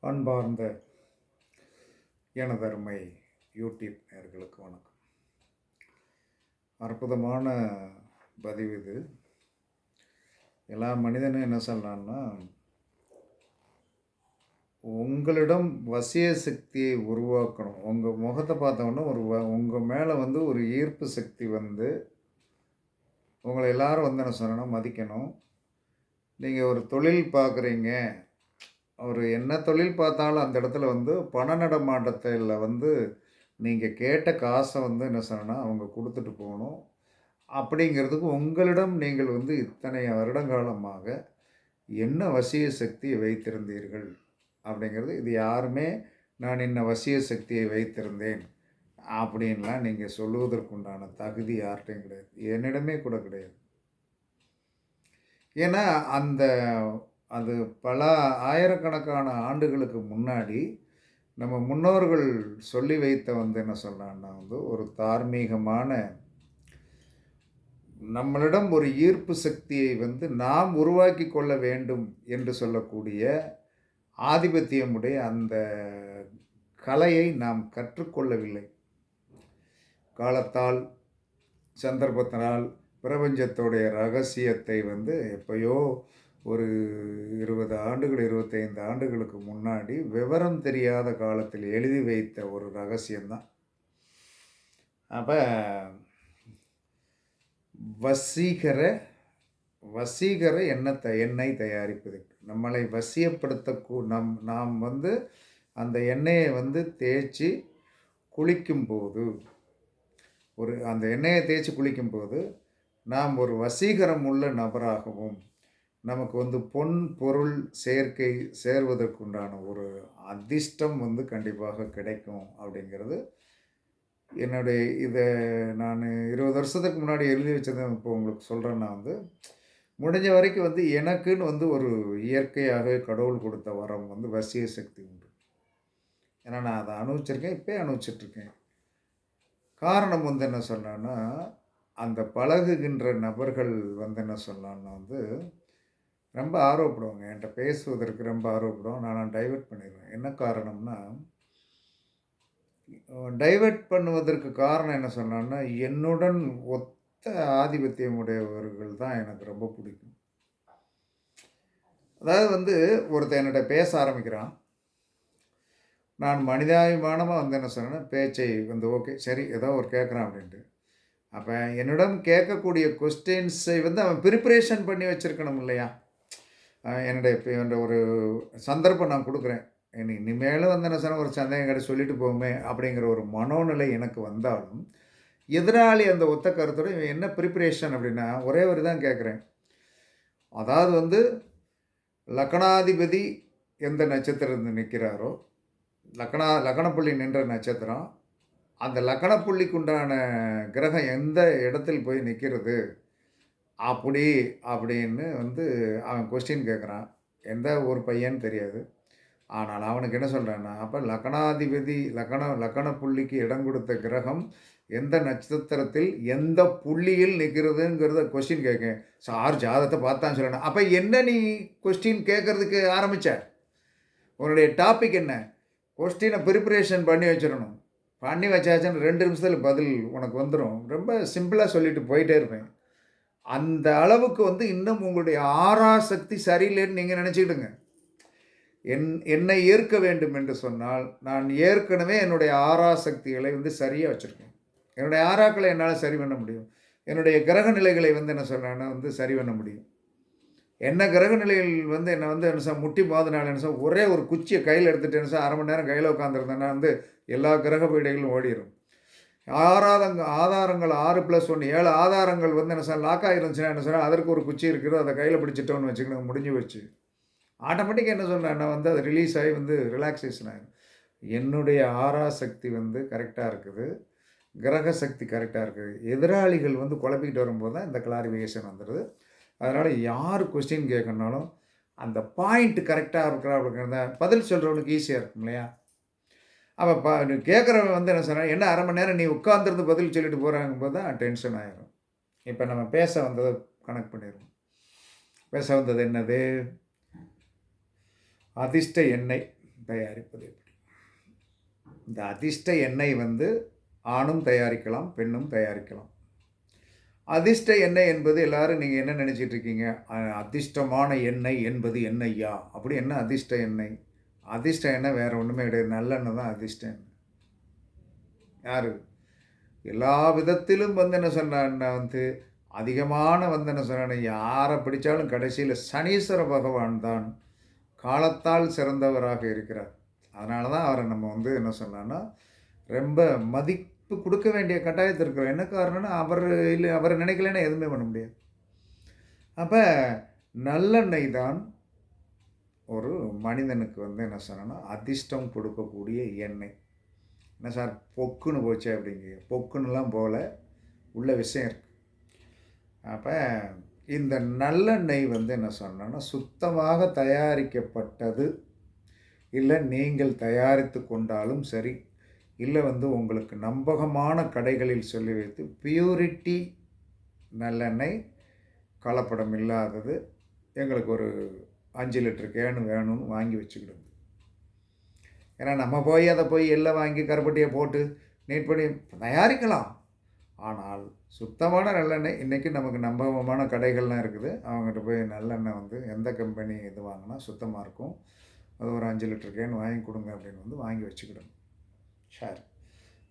அன்பார்ந்த எனதருமை யூடியூப் நேயர்களுக்கு வணக்கம். அற்புதமான பதிவு இது. எல்லா மனிதனும் என்ன சொல்கிறான்னா, உங்களிடம் வசிய சக்தியை உருவாக்கணும். உங்கள் முகத்தை பார்த்தோன்னா உங்கள் மேலே ஒரு ஈர்ப்பு சக்தி உங்களை எல்லாரும் என்ன சொல்லணும், மதிக்கணும். நீங்கள் ஒரு தொழில் பார்க்குறீங்க, அவர் என்ன தொழில் பார்த்தாலும் அந்த இடத்துல பண நடமாட்டத்தில் நீங்கள் கேட்ட காசை என்ன சொன்னா அவங்க கொடுத்துட்டு போகணும். அப்படிங்கிறதுக்கு உங்களிடம் நீங்கள் இத்தனை வருடங்காலமாக என்ன வசிய சக்தியை வைத்திருந்தீர்கள் அப்படிங்கிறது. இது யாருமே நான் இன்ன வசிய சக்தியை வைத்திருந்தேன் அப்படின்லாம் நீங்கள் சொல்லுவதற்குண்டான தகுதி யார்கிட்டையும் கிடையாது, என்னிடமே கூட கிடையாது. ஏன்னா அது பல ஆயிரக்கணக்கான ஆண்டுகளுக்கு முன்னாடி நம்ம முன்னோர்கள் சொல்லி வைத்த என்ன சொன்னான்னா ஒரு தார்மீகமான நம்மளிடம் ஒரு ஈர்ப்பு சக்தியை நாம் உருவாக்கி கொள்ள வேண்டும் என்று சொல்லக்கூடிய ஆதிபத்தியமுடைய அந்த கலையை நாம் கற்றுக்கொள்ளவில்லை. காலத்தால் சந்தர்ப்பத்தினால் பிரபஞ்சத்தோடைய ரகசியத்தை எப்பயோ ஒரு 20 ஆண்டுகள் 25 ஆண்டுகளுக்கு முன்னாடி விவரம் தெரியாத காலத்தில் எழுதி வைத்த ஒரு ரகசியம்தான். அப்போ வசீகர எண்ணெய் தயாரிப்பதற்கு நம்மளை வசியப்படுத்த நாம் அந்த எண்ணெயை தேய்ச்சி குளிக்கும்போது அந்த எண்ணெயை தேய்ச்சி குளிக்கும்போது நாம் ஒரு வசீகரம் உள்ள நபராகவும் நமக்கு பொன் பொருள் சேர்க்கை சேர்வதற்குண்டான ஒரு அதிர்ஷ்டம் கண்டிப்பாக கிடைக்கும் அப்படிங்கிறது என்னுடைய. இதை நான் 20 வருஷத்துக்கு முன்னாடி எழுதி வச்சதை இப்போ உங்களுக்கு சொல்கிறேன்னா முடிஞ்ச வரைக்கும் எனக்குன்னு ஒரு இயற்கையாக கடவுள் கொடுத்த வரம் வசிய சக்தி உண்டு. ஏன்னா நான் அதை அனுபவிச்சிருக்கேன், இப்போ அனுபவிச்சிட்ருக்கேன். காரணம் என்ன சொன்னான்னா, அந்த பழகுகின்ற நபர்கள் என்ன சொன்னான்னா ரொம்ப ஆர்வப்படுவாங்க, என்கிட்ட பேசுவதற்கு ரொம்ப ஆர்வப்படுவாங்க. நான் டைவர்ட் பண்ணிடுவேன். என்ன காரணம்னா, டைவர்ட் பண்ணுவதற்கு காரணம் என்ன சொன்னான்னா, என்னுடன் ஒத்த ஆதிபத்தியம் உடையவர்கள் தான் எனக்கு ரொம்ப பிடிக்கும். அதாவது ஒருத்தன் என்கிட்ட பேச ஆரம்பிக்கிறான், நான் மனிதாபிமானமாக என்ன சொன்னேன்னா பேச்சை ஓகே சரி ஏதோ ஒரு கேட்குறான் அப்படின்ட்டு. அப்போ என்னிடம் கேட்கக்கூடிய கொஸ்டின்ஸை அவன் ப்ரிப்பரேஷன் பண்ணி வச்சுருக்கணும் இல்லையா. என்னுடைய ஒரு சந்தர்ப்பம் நான் கொடுக்குறேன், இனிமேலும் என்ன சொன்னால் ஒரு சந்தேகம் கிட்ட சொல்லிட்டு போகுமே அப்படிங்கிற ஒரு மனோநிலை எனக்கு வந்தாலும் எதிராளி அந்த ஒத்த கருத்தோடு என்ன ப்ரிப்பரேஷன் அப்படின்னா ஒரே ஒரு தான் கேட்குறேன். அதாவது லக்னாதிபதி எந்த நட்சத்திரத்தில் நிற்கிறாரோ, லக்னப்புள்ளி நின்ற நட்சத்திரம், அந்த லக்னப்புள்ளிக்குண்டான கிரகம் எந்த இடத்தில் போய் நிற்கிறது அப்படின்னு அவன் கொஸ்டின் கேட்குறான். எந்த ஒரு பையன்னு தெரியாது. ஆனால் அவனுக்கு என்ன சொல்கிறான்னா, அப்போ லக்னாதிபதி லக்ன புள்ளிக்கு இடம் கொடுத்த கிரகம் எந்த நட்சத்திரத்தில் எந்த புள்ளியில் நிற்கிறதுங்கிறத கொஸ்டின் கேட்க. சார் ஜாதகத்தை பார்த்தான்னு சொல்லணும். அப்போ என்ன நீ கொஸ்டின் கேட்குறதுக்கு ஆரம்பித்த, உன்னுடைய டாபிக் என்ன, கொஸ்டினை ப்ரிப்பரேஷன் பண்ணி வச்சிடணும். பண்ணி வச்சாச்சுன்னு 2 நிமிஷத்தில் பதில் உனக்கு வந்துடும். ரொம்ப சிம்பிளாக சொல்லிட்டு போயிட்டே இருப்பேன். அந்த அளவுக்கு இன்னும் உங்களுடைய ஆறா சக்தி சரியில்லைன்னு நீங்கள் நினச்சிக்கிடுங்க. என்னை ஏற்க வேண்டும் என்று சொன்னால் நான் ஏற்கனவே என்னுடைய ஆறா சக்திகளை சரியாக வச்சுருக்கேன். என்னுடைய ஆறாக்களை என்னால் சரி பண்ண முடியும். என்னுடைய கிரக நிலைகளை என்ன சொன்னேன்னா சரி பண்ண முடியும். என்ன கிரக நிலையில் என்னை என்ன முட்டி மோதினால என்ன ஒரே ஒரு குச்சியை கையில் எடுத்துகிட்டு என்ன அரை மணி நேரம் கையில் உட்காந்துருந்தேன்னா எல்லா கிரக பீடைகளும் ஓடிடும். ஆதாரங்கள் 6+1 7 ஆதாரங்கள் என்ன லாக் ஆகிருந்துச்சுன்னா என்ன சொன்னால் அதற்கு ஒரு குச்சி இருக்குது, அதை கையில் பிடிச்சிட்டோன்னு வச்சுக்கணும், முடிஞ்சு வச்சு ஆட்டோமேட்டிக்காக என்ன சொன்னேன்னா அது ரிலீஸ் ஆகி ரிலாக்ஸேஷன் ஆகிடும். என்னுடைய ஆறா சக்தி கரெக்டாக இருக்குது, கிரக சக்தி கரெக்டாக இருக்குது. எதிராளிகள் குழப்பிக்கிட்டு வரும்போது தான் இந்த கிளாரிஃபிகேஷன் வந்துடுது. அதனால் யார் கொஸ்டின் கேட்கணுனாலும் அந்த பாயிண்ட் கரெக்டாக இருக்கிறா அப்படிங்கிறத பதில் சொல்கிறவனுக்கு ஈஸியாக இருக்கும் இல்லையா. அப்போ கேட்குறவன் என்ன சொன்னால், என்ன அரை மணி நேரம் நீ உட்காந்துருந்து பதில் சொல்லிட்டு போகிறாங்கும்போது தான் டென்ஷன் ஆகிடும். இப்போ நம்ம பேச வந்ததை கனெக்ட் பண்ணிடுவோம். பேச வந்தது என்னது, அதிர்ஷ்ட எண்ணெய். தயாரிப்பது எப்படி? இந்த அதிர்ஷ்ட எண்ணெய் வந்து ஆணும் தயாரிக்கலாம், பெண்ணும் தயாரிக்கலாம். அதிர்ஷ்ட எண்ணெய் என்பது எல்லாரும் நீங்கள் என்ன நினச்சிட்டு இருக்கீங்க? அதிர்ஷ்டமான எண்ணெய் என்பது என்னய்யா? அப்படி என்ன அதிர்ஷ்ட எண்ணெய்? அதிர்ஷ்ட எண்ணெய் வேறு ஒன்றுமே கிடையாது. நல்லெண்ணெய் தான் அதிர்ஷ்ட எண்ணெய். யார் எல்லா விதத்திலும் வந்து என்ன சொன்னான்னா வந்து அதிகமான வந்து என்ன சொன்ன யாரை பிடிச்சாலும் கடைசியில் சனீஸ்வர பகவான் தான் காலத்தால் சிறந்தவராக இருக்கிறார். அதனால தான் அவரை நம்ம வந்து என்ன சொன்னோன்னா ரொம்ப மதிப்பு கொடுக்க வேண்டிய கட்டாயத்தில் இருக்கிறோம். என்ன காரணம்னா அவரை நினைக்கலன்னா எதுவுமே பண்ண முடியாது. அப்போ நல்லெண்ணெய் தான் ஒரு மனிதனுக்கு வந்து என்ன சொன்னோன்னா அதிர்ஷ்டம் கொடுக்கக்கூடிய எண்ணெய். என்ன சார் பொக்குன்னு போச்சு அப்படிங்க? பொக்குன்னுலாம் போல உள்ள விஷயம் இருக்குது. அப்போ இந்த நல்லெண்ணெய் வந்து என்ன சொன்னோன்னா சுத்தமாக தயாரிக்கப்பட்டது, இல்லை நீங்கள் தயாரித்து கொண்டாலும் சரி, இல்லை வந்து உங்களுக்கு நம்பகமான கடைகளில் சொல்லி வைத்து பியூரிட்டி நல்லெண்ணெய் கலப்படம் இல்லாதது எங்களுக்கு ஒரு 5 லிட்டர் கேனு வேணும்னு வாங்கி வச்சுக்கிடுங்க. ஏன்னா நம்ம போய் அதை எல்லாம் வாங்கி கருப்பட்டியை போட்டு நீட் பண்ணி தயாரிக்கலாம். ஆனால் சுத்தமான நல்லெண்ணெய் இன்றைக்கி நமக்கு நம்பகமான கடைகள்லாம் இருக்குது. அவங்ககிட்ட போய் நல்லெண்ணெய் வந்து எந்த கம்பெனி இது வாங்கினா சுத்தமாக இருக்கும், அது ஒரு 5 லிட்டர் கேன் வாங்கி கொடுங்க அப்படின்னு வந்து வாங்கி வச்சுக்கிடணும். சரி,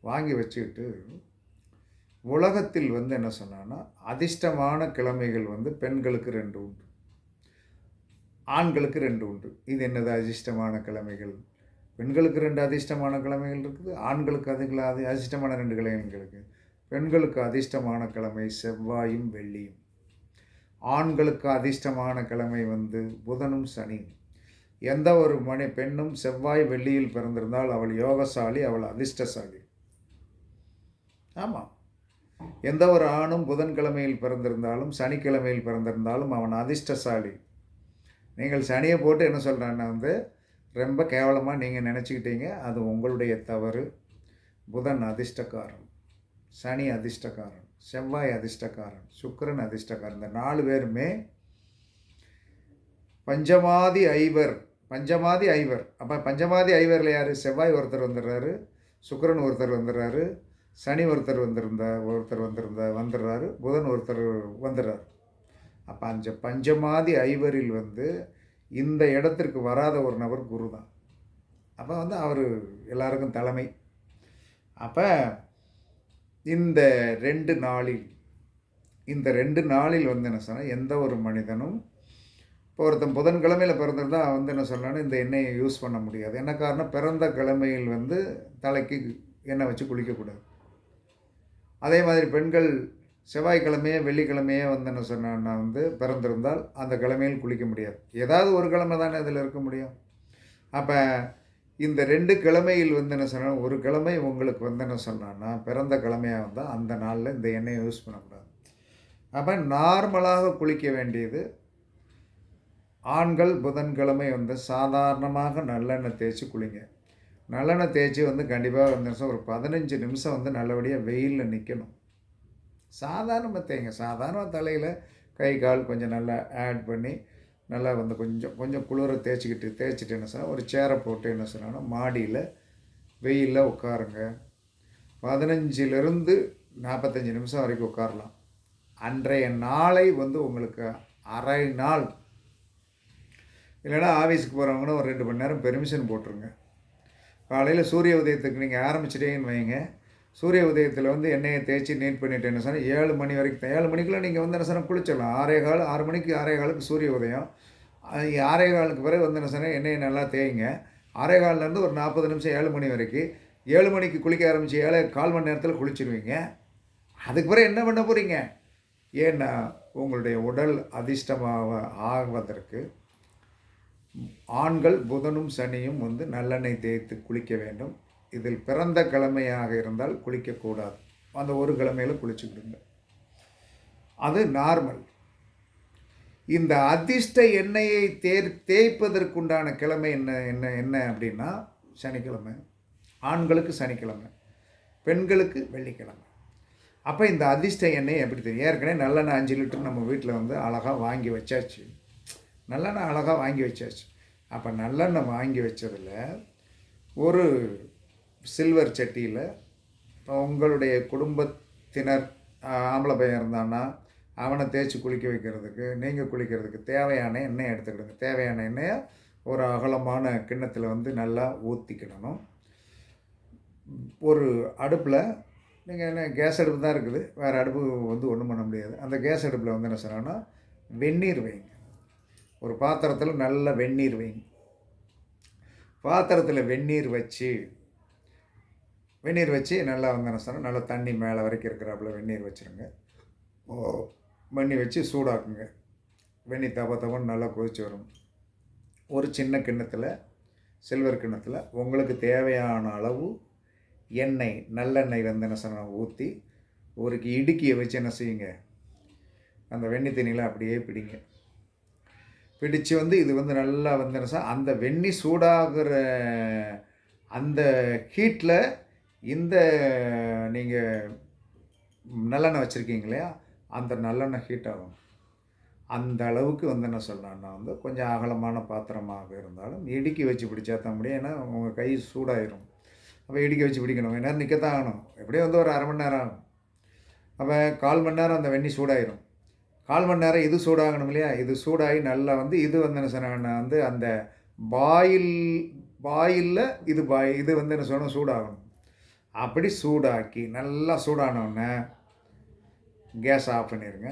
வாங்கி வச்சுக்கிட்டு உலகத்தில் வந்து என்ன சொன்னான்னா அதிர்ஷ்டமான கிழமைகள் வந்து பெண்களுக்கு 2 உண்டு, ஆண்களுக்கு 2 உண்டு. இது என்னது அதிர்ஷ்டமான கிழமைகள்? பெண்களுக்கு 2 அதிர்ஷ்டமான கிழமைகள் இருக்குது, ஆண்களுக்கு அதிர்ஷ்டமான 2 கிழமைகள் இருக்குது. பெண்களுக்கு அதிர்ஷ்டமான கிழமை செவ்வாயும் வெள்ளியும், ஆண்களுக்கு அதிர்ஷ்டமான கிழமை வந்து புதனும் சனியும். எந்த ஒரு பெண்ணும் செவ்வாய் வெள்ளியில் பிறந்திருந்தால் அவள் யோகசாலி, அவள் அதிர்ஷ்டசாலி. ஆமாம், எந்த ஒரு ஆணும் புதன்கிழமையில் பிறந்திருந்தாலும் சனிக்கிழமையில் பிறந்திருந்தாலும் அவன் அதிர்ஷ்டசாலி. நீங்கள் சனியை போட்டு என்ன சொல்கிறான்னா வந்து ரொம்ப கேவலமாக நீங்கள் நினச்சிக்கிட்டீங்க, அது உங்களுடைய தவறு. புதன் அதிர்ஷ்டக்காரன், சனி அதிர்ஷ்டக்காரன், செவ்வாய் அதிர்ஷ்டக்காரன், சுக்கிரன் அதிர்ஷ்டக்காரன். இந்த 4 பேருமே பஞ்சமாதி ஐவர். அப்போ பஞ்சமாதி ஐவரில் யார்? செவ்வாய் ஒருத்தர் வந்துடுறாரு, சுக்கிரன் ஒருத்தர் வந்துடுறாரு, சனி ஒருத்தர் வந்துடுறாரு, புதன் ஒருத்தர் வந்துடுறாரு. அப்போ பஞ்சமாதி ஐவரில் வந்து இந்த இடத்திற்கு வராத ஒரு நபர் குரு தான். அப்போ வந்து அவர் எல்லாருக்கும் தலைமை. அப்போ இந்த 2 நாளில் வந்து என்ன சொன்னால் எந்த ஒரு மனிதனும் இப்போ ஒருத்தன் புதன்கிழமையில் பிறந்திருந்தால் வந்து என்ன சொன்னாலும் இந்த எண்ணெயை யூஸ் பண்ண முடியாது. என்ன காரணம்? பிறந்த கிழமையில் வந்து தலைக்கு எண்ணெய் வச்சு குளிக்கக்கூடாது. அதே மாதிரி பெண்கள் செவ்வாய்க்கிழமையே வெள்ளிக்கிழமையே வந்து என்ன சொன்னா வந்து பிறந்திருந்தால் அந்த கிழமையில் குளிக்க முடியாது. ஏதாவது ஒரு கிழமை தானே அதில் இருக்க முடியும். அப்போ இந்த 2 கிழமையில் வந்து என்ன சொன்னால் ஒரு கிழமை உங்களுக்கு வந்து என்ன சொன்னான்னா பிறந்த கிழமையாக வந்தால் அந்த நாளில் இந்த எண்ணெயை யூஸ் பண்ணக்கூடாது. அப்போ நார்மலாக குளிக்க வேண்டியது ஆண்கள் புதன்கிழமை வந்து சாதாரணமாக நல்லெண்ணெய் தேய்ச்சி குளிங்க. நல்லெண்ணெய் தேய்ச்சி வந்து கண்டிப்பாக வந்து ஒரு 15 நிமிஷம் வந்து நல்லபடியாக வெயிலில் நிற்கணும். சாதாரணமாக தேய்ங்க. சாதாரண தலையில் கை கால் கொஞ்சம் நல்லா ஆட் பண்ணி நல்லா வந்து கொஞ்சம் குளிர தேய்ச்சிட்டு என்ன சொன்னால் ஒரு சேரை போட்டு என்ன சொன்னாங்கன்னா மாடியில் வெயிலில் உட்காருங்க. 15லிருந்து 45 நிமிஷம் வரைக்கும் உட்காரலாம். அன்றைய நாளை வந்து உங்களுக்கு அரை நாள், இல்லைன்னா ஆஃபீஸுக்கு போகிறவங்கன்னா ஒரு 2 மணி நேரம் பெர்மிஷன் போட்டுருங்க. காலையில் சூரிய உதயத்துக்கு நீங்கள் ஆரம்பிச்சிட்டேன்னு வைங்க, சூரிய உதயத்தில் வந்து எண்ணெயை தேய்ச்சி நீட் பண்ணிவிட்டு என்ன சொன்னால் 7 மணி வரைக்கும் 7 மணிக்குள்ளே நீங்கள் வந்து என்ன சொன்னால் குளிச்சிடலாம். 6 மணிக்கு 6:15 சூரிய உதயம். 6:15 பிறகு வந்து என்ன சொன்னால் எண்ணெயை நல்லா தேய்ங்க. 6:15 ஒரு 40 நிமிஷம் 7 மணி வரைக்கும். 7 மணிக்கு குளிக்க ஆரம்பித்து 4 மணி நேரத்தில் குளிச்சிடுவீங்க. அதுக்கு பிறகு என்ன பண்ண போகிறீங்க? ஏன்னா உங்களுடைய உடல் அதிர்ஷ்டமாக ஆகுவதற்கு ஆண்கள் புதனும் சனியும் வந்து நல்லெண்ணெய் தேய்த்து குளிக்க வேண்டும். இதில் பிறந்த கிழமையாக இருந்தால் குளிக்கக்கூடாது. அந்த ஒரு கிழமையில் குளிச்சுக்கிடுங்க, அது நார்மல். இந்த அதிர்ஷ்ட எண்ணெயை தேய்ப்பதற்குண்டான கிழமை என்ன அப்படின்னா சனிக்கிழமை. ஆண்களுக்கு சனிக்கிழமை, பெண்களுக்கு வெள்ளிக்கிழமை. அப்போ இந்த அதிர்ஷ்ட எண்ணெய் எப்படி தெரியும்? ஏற்கனவே நல்லெண்ணெய் 5 லிட்டர் நம்ம வீட்டில் வந்து அழகாக வாங்கி வச்சாச்சு. நல்லெண்ணெய் அழகாக வாங்கி வச்சாச்சு. அப்போ நல்லெண்ணெய் வாங்கி வச்சதில் ஒரு சில்வர் சட்டியில் உங்களுடைய குடும்பத்தினர் ஆம்பளை பையன் இருந்தான்னா அவனை தேய்ச்சி குளிக்க வைக்கிறதுக்கு, நீங்கள் குளிக்கிறதுக்கு தேவையான எண்ணெயை எடுத்துக்கிடுங்க. தேவையான எண்ணெயை ஒரு அகலமான கிண்ணத்தில் வந்து நல்லா ஊற்றிக்கிடணும். ஒரு அடுப்பில் நீங்கள் என்ன கேஸ் அடுப்பு தான் இருக்குது, வேறு அடுப்பு வந்து ஒன்றும் பண்ண முடியாது. அந்த கேஸ் அடுப்பில் வந்து என்ன சொன்னோன்னா வெந்நீர் வைங்க. ஒரு பாத்திரத்தில் நல்ல வெந்நீர் வைங்க. பாத்திரத்தில் வெந்நீர் வச்சு நல்லா வந்து என்ன சொன்னால் நல்லா தண்ணி மேலே வரைக்கும் இருக்கிறாப்புல வெந்நீர் வச்சுருங்க. வெந்நீர் வச்சு சூடாக்குங்க. வெந்நீர் தப்பன்னு நல்லா கொதிச்சு வரும். ஒரு சின்ன கிண்ணத்தில், சில்வர் கிண்ணத்தில் உங்களுக்கு தேவையான அளவு எண்ணெய், நல்லெண்ணெய் வந்து என்ன சொன்னால் ஊற்றி ஒரு இடுக்கியை வச்சு என்ன செய்யுங்க, அந்த வெந்நீர் தண்ணியில் அப்படியே பிடிங்க. பிடிச்சு வந்து இது வந்து நல்லா வந்து என்ன சொன்னால் அந்த வெந்நீர் சூடாகிற அந்த ஹீட்டில் இந்த நீங்கள் நல்லெண்ணெய் வச்சுருக்கீங்க இல்லையா, அந்த நல்லெண்ணெய் ஹீட் ஆகும். அந்த அளவுக்கு வந்து என்ன சொல்லலான்னா வந்து கொஞ்சம் அகலமான பாத்திரமாக இருந்தாலும் இடுக்கி வச்சு பிடிச்சா தான் முடியும். ஏன்னா உங்கள் கை சூடாயிரும். அப்போ இடுக்கி வச்சு பிடிக்கணும். கொஞ்ச நேரம் நிற்கத்தான் ஆகணும். எப்படியும் வந்து ஒரு 1/2 மணி நேரம் ஆகும். அப்போ 1/4 மணி நேரம் அந்த வெந்நீர் சூடாயிரும். 1/4 மணி நேரம் இது சூடாகணும் இல்லையா, இது சூடாகி நல்லா வந்து இது வந்து என்ன சொன்னா வந்து அந்த பாயிலில் இது வந்து என்ன சொல்லணும் சூடாகணும். அப்படி சூடாக்கி நல்லா சூடானோடனே கேஸ் ஆஃப் பண்ணிடுங்க.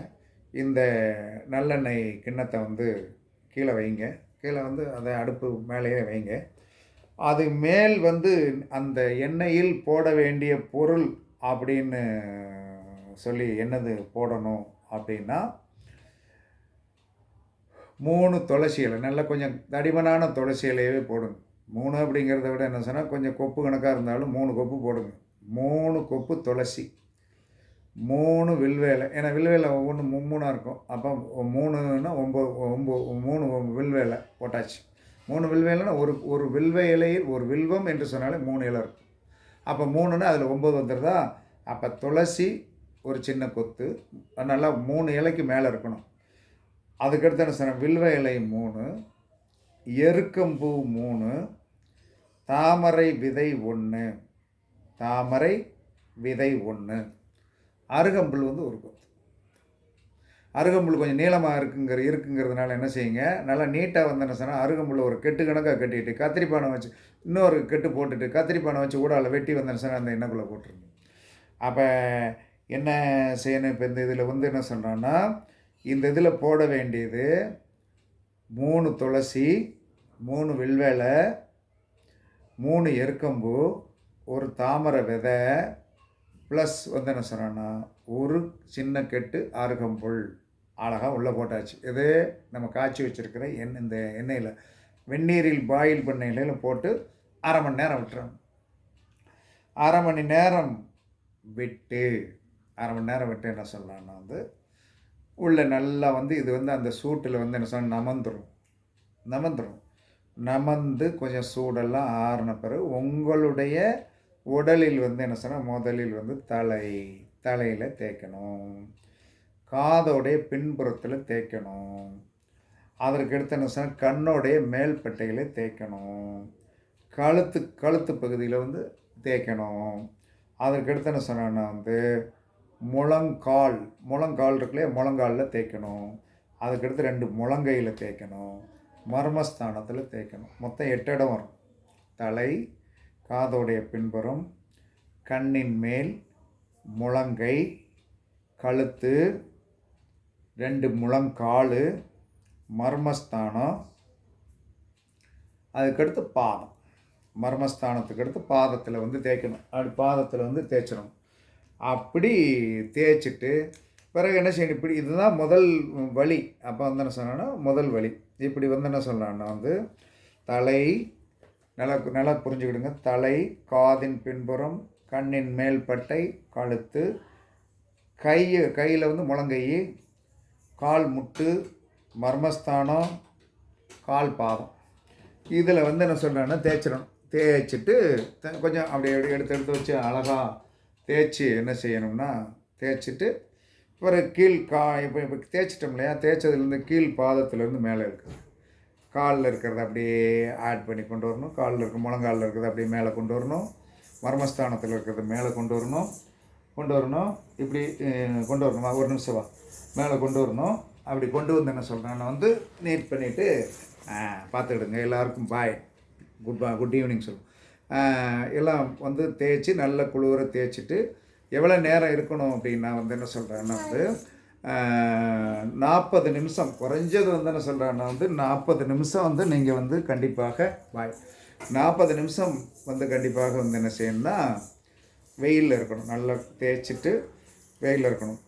இந்த நல்லெண்ணெய் கிண்ணத்தை வந்து கீழே வைங்க. கீழே வந்து அதை அடுப்பு மேலேயே வைங்க. அது மேல் வந்து அந்த எண்ணெயில் போட வேண்டிய பொருள் அப்படின்னு சொல்லி என்னது போடணும் அப்படின்னா 3 துளசி இலை, நல்லா கொஞ்சம் தடிமனான துளசி இலையவே போடுங்க. 3 அப்படிங்கிறத விட என்ன சொன்னால் கொஞ்சம் கொப்பு கணக்காக இருந்தாலும் 3 கொப்பு போடுங்க. 3 கொப்பு துளசி, 3 வில்வேலை. ஏன்னா வில்வேலை ஒவ்வொன்று 3 இருக்கும். அப்போ 3ன்னா 3 வில்வேலை போட்டாச்சு. 3 வில்வேலைன்னா ஒரு வில்வ இலையில் ஒரு வில்வம் என்று சொன்னாலே 3 இலை இருக்கும். அப்போ 3ன்னா அதில் 9 வந்துடுதா. அப்போ துளசி ஒரு சின்ன கொத்து நல்லா 3 இலைக்கு மேலே இருக்கணும். அதுக்கடுத்து என்ன சொன்னால் வில்வ இலை 3, எருக்கம்பூ 3, தாமரை விதை 1, தாமரை விதை 1, அருகம்புல் வந்து ஒரு கொத்து. அருகம்புல் கொஞ்சம் நீளமாக இருக்குங்கிறதுனால என்ன செய்யுங்க, நல்லா நீட்டாக வந்து என்ன சொன்னால் அருகம்புல் ஒரு கெட்டு கணக்காக கட்டிட்டு கத்திரிப்பானை வச்சு இன்னொரு கெட்டு போட்டுட்டு கத்திரிப்பானை வச்சு ஊடால வெட்டி வந்து என்ன சொன்னால் அந்த எண்ணெய்க்குள்ளே போட்டுருங்க. அப்போ என்ன செய்யணும், இப்போ இந்த இதில் வந்து என்ன சொல்கிறான்னா இந்த இதில் போட வேண்டியது 3 துளசி, 3 வில்வேலை, 3 எருக்கம்பூ, ஒரு தாமரை விதை, ப்ளஸ் வந்து என்ன சொன்னான்னா ஒரு சின்ன கெட்டு அருகம்புல் அழகாக உள்ளே போட்டாச்சு. இது நம்ம காய்ச்சி வச்சுருக்கிற இந்த எண்ணெயில் வெந்நீரில் பாயில் பண்ண எண்ணெயில் போட்டு 1/2 மணி நேரம் விட்டுறோம். 1/2 மணி நேரம் விட்டு என்ன சொல்லலான்னா வந்து உள்ள நல்லா வந்து இது வந்து அந்த சூட்டில் வந்து என்ன சொன்னால் நமந்து கொஞ்சம் சூடெல்லாம் ஆறின பிறகு உங்களுடைய உடலில் வந்து என்ன சொன்னால் முதலில் வந்து தலையில் தேய்க்கணும், காதோடைய பின்புறத்தில் தேய்க்கணும், அதற்கு அடுத்து என்ன சொன்னால் கண்ணோடைய மேல்பட்டையில் தேய்க்கணும், கழுத்து பகுதியில் வந்து தேய்க்கணும். அதற்கு அடுத்து என்ன சொன்னா வந்து முழங்கால் இருக்குல்லையே, முழங்காலில் தேய்க்கணும். அதுக்கடுத்து 2 முழங்கையில் தேய்க்கணும், மர்மஸ்தானத்தில் தேய்க்கணும். மொத்தம் 8 இடம் வரும். தலை, காதோடைய பின்புறம், கண்ணின் மேல், முழங்கை, கழுத்து, 2 முழங்கால், மர்மஸ்தானம், அதுக்கடுத்து பாதம். மர்மஸ்தானத்துக்கு அடுத்து பாதத்தில் வந்து தேய்க்கணும். அப்படி பாதத்தில் வந்து தேய்ச்சிடும். அப்படி தேய்ச்சிட்டு பிறகு என்ன செய்யணும், இப்படி இதுதான் முதல் வழி. அப்போ வந்து என்ன சொன்னான்னா முதல் வழி இப்படி வந்து என்ன சொல்லலான்னா வந்து தலை நல்லா புரிஞ்சுக்கிடுங்க. தலை, காதின் பின்புறம், கண்ணின் மேல்பட்டை, கழுத்து, கையில் வந்து முழங்கை, கால் முட்டு, மர்மஸ்தானம், கால் பாதம். இதில் வந்து என்ன சொல்கிறேன்னா தேய்ச்சிட்டு கொஞ்சம் அப்படி எடுத்து வச்சு அழகாக தேய்ச்சி என்ன செய்யணும்னா தேய்ச்சிட்டு பிறகு இப்போ தேய்ச்சிட்டோம் இல்லையா, தேய்ச்சதுலேருந்து கீழ் பாதத்துலேருந்து மேலே இருக்குது காலில் இருக்கிறத அப்படியே ஆட் பண்ணி கொண்டு வரணும். காலில் இருக்க முழங்காலில் இருக்கிறத அப்படியே மேலே கொண்டு வரணும். மர்மஸ்தானத்தில் இருக்கிறத மேலே கொண்டு வரணும். இப்படி கொண்டு வரணுமா, ஒரு நிமிஷம் வா, மேலே கொண்டு வரணும். அப்படி கொண்டு வந்து என்ன சொல்கிறேன், நான் வந்து நீட் பண்ணிவிட்டு பார்த்துக்கிடுங்க. எல்லாருக்கும் பாய், குட் ஈவினிங் சொல்லுவோம். எல்லாம் வந்து தேய்ச்சி நல்ல குளிர தேய்ச்சிட்டு எவ்வளோ நேரம் இருக்கணும் அப்படின்னா வந்து என்ன சொல்கிறேன்னா வந்து 40 நிமிஷம் குறைஞ்சது வந்து என்ன சொல்கிறேன்னா வந்து 40 நிமிஷம் வந்து நீங்கள் வந்து கண்டிப்பாக 40 நிமிஷம் வந்து கண்டிப்பாக வந்து என்ன செய்யணும்னா வெயிலில் இருக்கணும். நல்லா தேய்ச்சிட்டு வெயிலில் இருக்கணும்.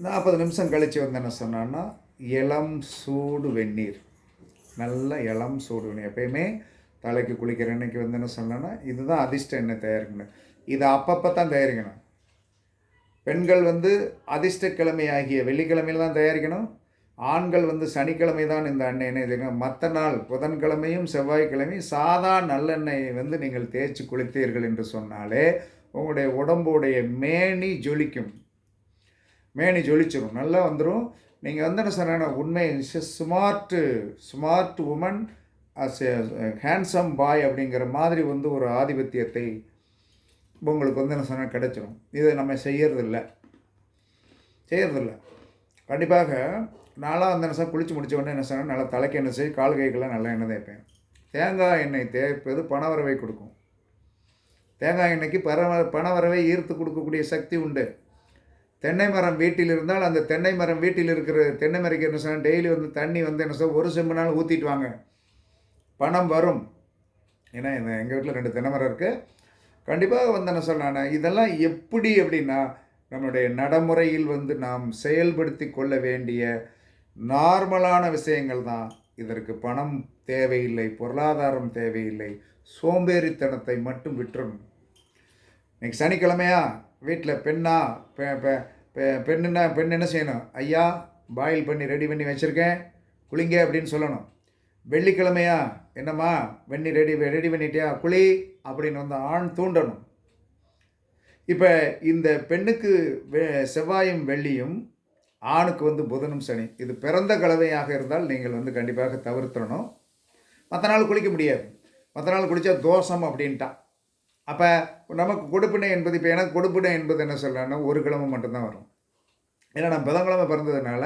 40 நிமிஷம் கழித்து வந்து என்ன சொன்னான்னா இளம் சூடு வெந்நீர், நல்ல இளம் சூடு வெந்நீர். எப்பயுமே தலைக்கு குளிக்கிற எண்ணெய்க்கு வந்து என்ன சொன்னேன்னா இதுதான் அதிர்ஷ்ட எண்ணெய் தயாரிக்கணும். இதை அப்பப்போ தான் தயாரிக்கணும். பெண்கள் வந்து அதிர்ஷ்டக்கிழமை ஆகிய வெள்ளிக்கிழமையில் தான் தயாரிக்கணும். ஆண்கள் வந்து சனிக்கிழமை தான் இந்த எண்ணெய் இது. மற்ற நாள் புதன்கிழமையும் செவ்வாய்க்கிழமையும் சாதா நல்லெண்ணெயை வந்து நீங்கள் தேய்ச்சி குளித்தீர்கள் என்று சொன்னாலே உங்களுடைய உடம்புடைய மேனி ஜொலிக்கும். மேனி ஜொலிச்சிடும், நல்லா வந்துடும். நீங்கள் வந்து என்ன சொன்ன உண்மை smart woman as handsome boy அப்படிங்கிற மாதிரி வந்து ஒரு ஆதிபத்தியத்தை உங்களுக்கு வந்து என்ன சொன்னால் கிடைச்சிடும். இதை நம்ம செய்யறதில்லை. கண்டிப்பாக நான்லாம் வந்து என்ன சொன்னால் குளித்து முடித்த உடனே என்ன சொன்னால் நல்லா தலைக்கு எண்ணெய் செய்ய, கால் கைக்கெல்லாம் நல்லா எண்ணெய் தேய்ப்பேன். தேங்காய் எண்ணெய் தேய்ப்பது பணவரவை கொடுக்கும். தேங்காய் எண்ணெய்க்கு பணவரவை ஈர்த்து கொடுக்கக்கூடிய சக்தி உண்டு. தென்னை மரம் வீட்டில் இருந்தால் அந்த தென்னை மரம் வீட்டில் இருக்கிற தென்னை மரைக்கு என்ன சொன்னால் டெய்லி வந்து தண்ணி வந்து என்ன சொல் ஒரு செம்பு நாள் ஊற்றிட்டு வாங்க, பணம் வரும். ஏன்னா எங்கள் வீட்டில் 2 தென்னை மரம் இருக்குது. கண்டிப்பாக வந்து என்ன சொன்னானே இதெல்லாம் எப்படி அப்படின்னா நம்முடைய நடைமுறையில் வந்து நாம் செயல்படுத்தி கொள்ள வேண்டிய நார்மலான விஷயங்கள் தான். இதற்கு பணம் தேவையில்லை, பொருளாதாரம் தேவையில்லை, சோம்பேறித்தனத்தை மட்டும் விட்டுறணும். இன்னைக்கு சனிக்கிழமையா வீட்டில் பெண் என்ன செய்யணும், ஐயா பாயில் பண்ணி ரெடி பண்ணி வச்சுருக்கேன் குளிங்க அப்படின்னு சொல்லணும். வெள்ளிக்கிழமையா என்னம்மா ரெடி பண்ணிட்டியா குளி அப்படின்னு வந்து ஆண் தூண்டணும். இப்போ இந்த பெண்ணுக்கு செவ்வாயும் வெள்ளியும், ஆணுக்கு வந்து புதனும் சனி, இது பிறந்த கலவையாக இருந்தால் நீங்கள் வந்து கண்டிப்பாக தவிர்த்துடணும். மற்ற நாள் குளிக்க முடியாது. மற்ற நாள் குளித்தா தோஷம் அப்படின்ட்டான். அப்போ நமக்கு கொடுப்பினை என்பது, இப்போ எனக்கு கொடுப்பினை என்பது என்ன சொல்லலாம்னா ஒரு கிழமை மட்டும்தான் வரும். ஏன்னா நான் புதன்கிழமை பிறந்ததுனால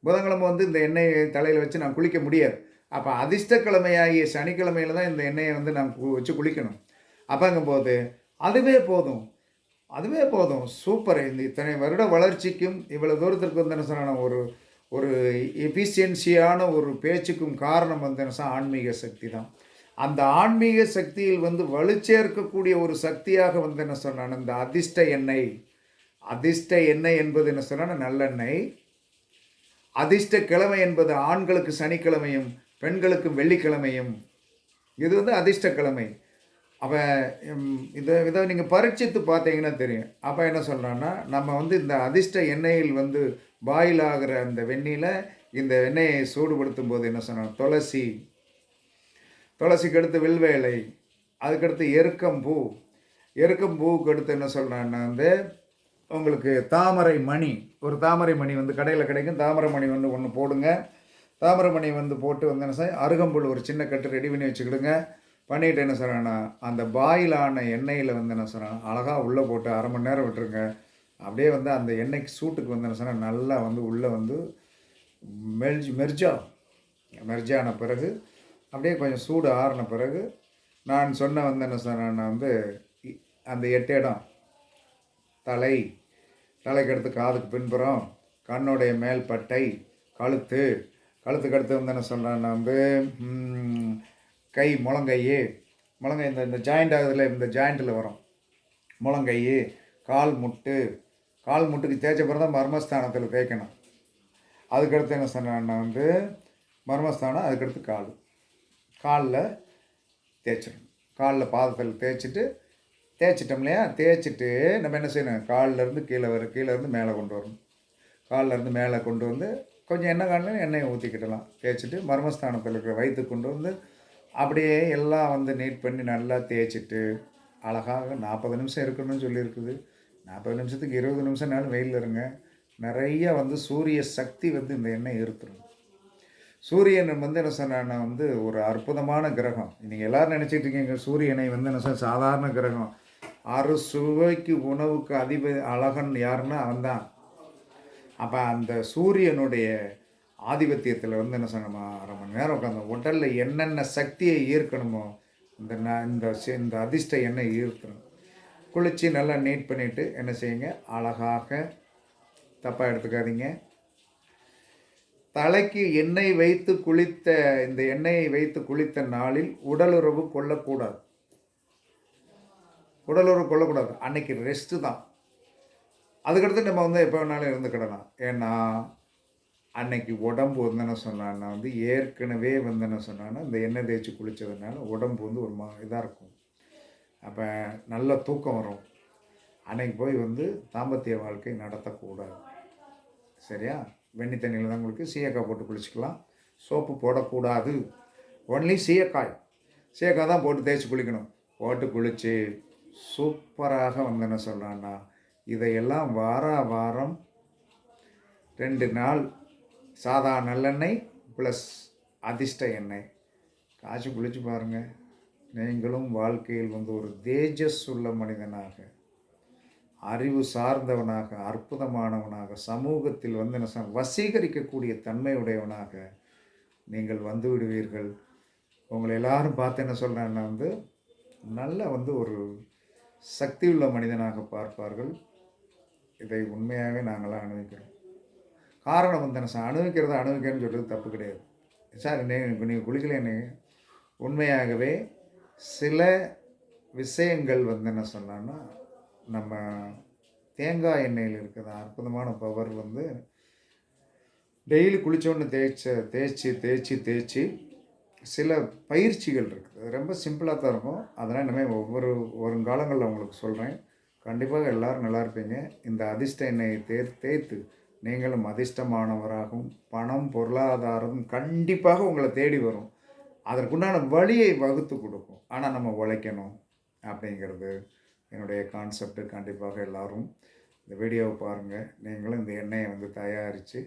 புதன்கிழமை வந்து இந்த எண்ணெயை தலையில் வச்சு நான் குளிக்க முடியாது. அப்போ அதிர்ஷ்டக்கிழமையாகிய சனிக்கிழமையில் தான் இந்த எண்ணெயை வந்து நான் வச்சு குளிக்கணும். அப்போங்கும்போது அதுவே போதும் சூப்பர். இந்த இத்தனை வருட வளர்ச்சிக்கும் இவ்வளோ தூரத்திற்கு வந்து என்ன சொன்னால் ஒரு எஃபிஷியன்சியான ஒரு பேச்சுக்கும் காரணம் வந்து என்ன சொன்னால் ஆன்மீக சக்தி தான். அந்த ஆன்மீக சக்தியில் வந்து வலுச்சேர்க்கக்கூடிய ஒரு சக்தியாக வந்து என்ன சொன்னான் இந்த அதிர்ஷ்ட எண்ணெய் என்பது என்ன சொன்னால் நல்லெண்ணெய். அதிர்ஷ்ட கிழமை என்பது ஆண்களுக்கு சனிக்கிழமையும் பெண்களுக்கு வெள்ளிக்கிழமையும். இது வந்து அதிர்ஷ்ட கிழமை. அப்போ இதை நீங்கள் பரீட்சித்து பார்த்தீங்கன்னா தெரியும். அப்போ என்ன சொல்கிறான்னா நம்ம வந்து இந்த அதிர்ஷ்ட எண்ணெயில் வந்து பாயில் ஆகிற அந்த வெந்நீரில் இந்த எண்ணெயை சூடுபடுத்தும் போது என்ன சொன்னால் துளசிக்கு அடுத்து வில்வேலை, அதுக்கடுத்து எருக்கம்பூவுக்கு அடுத்து என்ன சொல்கிறான்னா வந்து உங்களுக்கு தாமரை மணி, ஒரு தாமரை மணி வந்து கடையில் கிடைக்கும். தாமரை மணி வந்து ஒன்று போடுங்க. தாமரை மணி வந்து போட்டு வந்து என்ன செய்ய அருகம்புல் ஒரு சின்ன கட்டு ரெடி பண்ணி வச்சுக்கிடுங்க. பண்ணிவிட்டு என்ன சொல்கிறேன்னா அந்த பாயிலான எண்ணெயில் வந்து என்ன சொல்கிறேன் அழகாக உள்ளே போட்டு 1/2 மணி நேரம் விட்டுருங்க. அப்படியே வந்து அந்த எண்ணெய்க்கு சூட்டுக்கு வந்து என்ன சொன்னால் நல்லா வந்து உள்ளே வந்து மெர்ஜான பிறகு அப்படியே கொஞ்சம் சூடு ஆறின பிறகு நான் சொன்ன வந்து என்ன சொன்னேன்னா வந்து அந்த 8 இடம் தலைக்கு அடுத்து காதுக்கு பின்புறம், கண்ணுடைய மேல் பட்டை, கழுத்துக்கு அடுத்து வந்து என்ன சொல்கிறேன்னா வந்து கை, முழங்கை இந்த ஜாயிண்ட் ஆகுதுல, இந்த ஜாயிண்ட்டில் வரும் முழங்கை, கால் முட்டுக்கு தேய்ச்ச பிறகு தான் மர்மஸ்தானத்தில் தேய்க்கணும். அதுக்கடுத்து என்ன சொன்னேன்னா வந்து மர்மஸ்தானம், அதுக்கடுத்து காலில் தேய்ச்சிடணும். காலில் பாதத்தில் தேய்ச்சிட்டோம் இல்லையா? தேய்ச்சிட்டு நம்ம என்ன செய்யணும், காலிலேருந்து கீழேருந்து மேலே கொண்டு வரணும். காலிலேருந்து மேலே கொண்டு வந்து கொஞ்சம் எண்ணெயை ஊற்றிக்கிடலாம். தேய்ச்சிட்டு மர்மஸ்தானத்தில் இருக்கிற வயிற்று கொண்டு வந்து அப்படியே எல்லாம் வந்து நீட் பண்ணி நல்லா தேய்ச்சிட்டு அழகாக 40 நிமிஷம் இருக்கணும்னு சொல்லியிருக்குது. 40 நிமிஷத்துக்கு 20 நிமிஷம்னாலும் வெயிலில் இருங்க. நிறைய வந்து சூரிய சக்தி வந்து இந்த எண்ணெய் இருத்துரும். சூரியன் வந்து என்ன சொன்னேன்னா வந்து ஒரு அற்புதமான கிரகம். நீங்க எல்லாரும் நினைச்சிட்டு இருக்கீங்க சூரியனை வந்து என்ன சாதாரண கிரகம். அறுசுவைக்கு உணவுக்கு அழகன் யாருன்னா அவன்தான். அப்ப அந்த சூரியனுடைய ஆதிபத்தியத்துல வந்து என்ன சொன்னோமா, 1/2 மணி நேரம் உட்காந்து உடல்ல என்னென்ன சக்தியை ஈர்க்கணுமோ, இந்த அதிர்ஷ்ட எண்ணெய் ஈர்க்கணும். குளிச்சு நல்லா நீட் பண்ணிட்டு என்ன செய்யுங்க, அழகாக தப்பா எடுத்துக்காதீங்க. தலைக்கு எண்ணெய் வைத்து குளித்த இந்த எண்ணெயை வைத்து குளித்த நாளில் உடலுறவு கொள்ளக்கூடாது. உடலுறவு கொள்ளக்கூடாது. அன்னைக்கு ரெஸ்ட்டு தான். அதுக்கடுத்து நம்ம வந்து எப்போ வேணாலும் இருந்துக்கிடலாம். ஏன்னா, அன்னைக்கு உடம்பு வந்து என்ன சொன்னான்னா வந்து ஏற்கனவே வந்து என்ன சொன்னான்னா, இந்த எண்ணெய் தேய்ச்சி குளித்ததுனால உடம்பு வந்து ஒரு இதாக இருக்கும். அப்போ நல்ல தூக்கம் வரும். அன்னைக்கு போய் வந்து தாம்பத்திய வாழ்க்கை நடத்தக்கூடாது. சரியா? வெண்ணி தண்ணியில் தான் குளிக்க சீயக்காய் போட்டு குளிச்சுக்கலாம். சோப்பு போடக்கூடாது. ஒன்லி சீயக்காய். சீயக்காய் தான் போட்டு தேய்ச்சி குளிக்கணும். போட்டு குளித்து சூப்பராக வந்து என்ன சொல்கிறான்னா, இதையெல்லாம் வாரம் 2 நாள் சாதா நல்லெண்ணெய் ப்ளஸ் அதிர்ஷ்ட எண்ணெய் காய்ச்சி குளிச்சு பாருங்கள். நீங்களும் வாழ்க்கையில் வந்து ஒரு தேஜஸ் உள்ள மனிதனாக, அறிவு சார்ந்தவனாக, அற்புதமானவனாக, சமூகத்தில் வந்து என்ன வசீகரிக்கக்கூடிய தன்மையுடையவனாக நீங்கள் வந்து விடுவீர்கள். உங்களை எல்லாரும் பார்த்து என்ன சொல்கிறேன்னா வந்து நல்ல வந்து ஒரு சக்தி உள்ள மனிதனாக பார்ப்பார்கள். இதை உண்மையாகவே நாங்களாம் அனுபவிக்கிறோம். காரணம் வந்து என்ன அனுபவிக்கிறேன்னு சொல்கிறது தப்பு கிடையாது. சார் நீங்கள் குளிக்கலைன்னு உண்மையாகவே சில விஷயங்கள் வந்து என்ன சொன்னான்னா, நம்ம தேங்காய் எண்ணெயில் இருக்கிற அற்புதமான பவர் வந்து டெய்லி குளித்தோன்னு தேய்ச்சி சில பயிற்சிகள் இருக்குது. அது ரொம்ப சிம்பிளாக தான் இருக்கும். அதெல்லாம் இனிமேல் வருங்காலங்களில் உங்களுக்கு சொல்கிறேன். கண்டிப்பாக எல்லோரும் நல்லா இருப்பீங்க. இந்த அதிர்ஷ்ட எண்ணெயை தேய்த்து நீங்களும் அதிர்ஷ்டமானவராகவும், பணம் பொருளாதாரம் கண்டிப்பாக உங்களை தேடி வரும். அதற்குண்டான வழியை வகுத்து கொடுக்கும். ஆனால் நம்ம உழைக்கணும் அப்படிங்கிறது என்னுடைய கான்செப்ட். கண்டிப்பாக எல்லோரும் இந்த வீடியோவை பாருங்கள். நீங்களும் இந்த எண்ணெயை வந்து தயாரித்து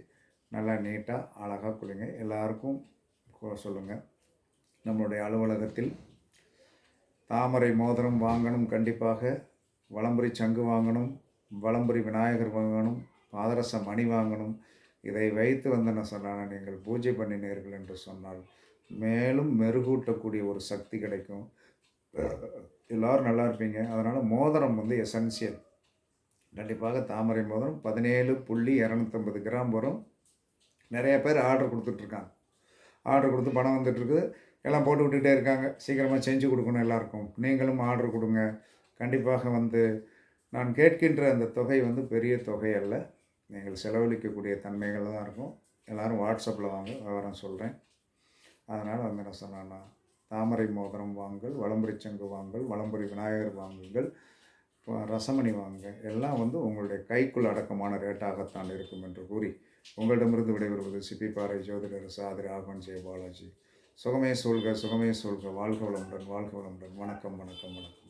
நல்லா நீட்டாக அழகாக குளிங்க. எல்லாருக்கும் சொல்லுங்கள். நம்மளுடைய அலுவலகத்தில் தாமரை மோதிரம் வாங்கணும். கண்டிப்பாக வலம்புரி சங்கு வாங்கணும், வலம்புரி விநாயகர் வாங்கணும், பாதரச மணி வாங்கணும். இதை வைத்து வந்து என்ன சொன்னால் நீங்கள் பூஜை பண்ணினீர்கள் என்று சொன்னால் மேலும் மெருகூட்டக்கூடிய ஒரு சக்தி கிடைக்கும். எல்லோரும் நல்லா இருப்பீங்க. அதனால் மோதிரம் வந்து எசென்சியல். கண்டிப்பாக தாமரை மோதிரம் 17.250 கிராம் வரும். நிறைய பேர் ஆர்டர் கொடுத்துட்ருக்காங்க. ஆர்டர் கொடுத்து பணம் வந்துட்டுருக்கு. எல்லாம் போட்டு விட்டுகிட்டே இருக்காங்க. சீக்கிரமாக செஞ்சு கொடுக்கணும் எல்லாருக்கும். நீங்களும் ஆர்டர் கொடுங்க. கண்டிப்பாக வந்து நான் கேட்கின்ற அந்த தொகை வந்து பெரிய தொகை அல்ல. நீங்கள் செலவழிக்கக்கூடிய தன்மைகள் தான் இருக்கும். எல்லோரும் வாட்ஸ்அப்பில் வாங்க, விவரம் சொல்கிறேன். அதனால் வந்து என்ன சொன்னேன்னா, தாமரை மோதிரம் வாங்குங்கள், வலம்புரி சங்கு வாங்குங்கள், வலம்புரி விநாயகர் வாங்குங்கள், ரசமணி வாங்க. எல்லாம் வந்து உங்களுடைய கைக்குள் அடக்கமான ரேட்டாகத்தான் இருக்கும் என்று கூறி உங்களிடமிருந்து விடைபெறுவது சிப்பிப்பாறை ஜோதிடர் சாதிரி ஆகவன் ஜெய பாலாஜி. சுகமே சொல்க, சுகமே சொல்க. வாழ்க வளமுடன், வாழ்க வளமுடன். வணக்கம், வணக்கம், வணக்கம்.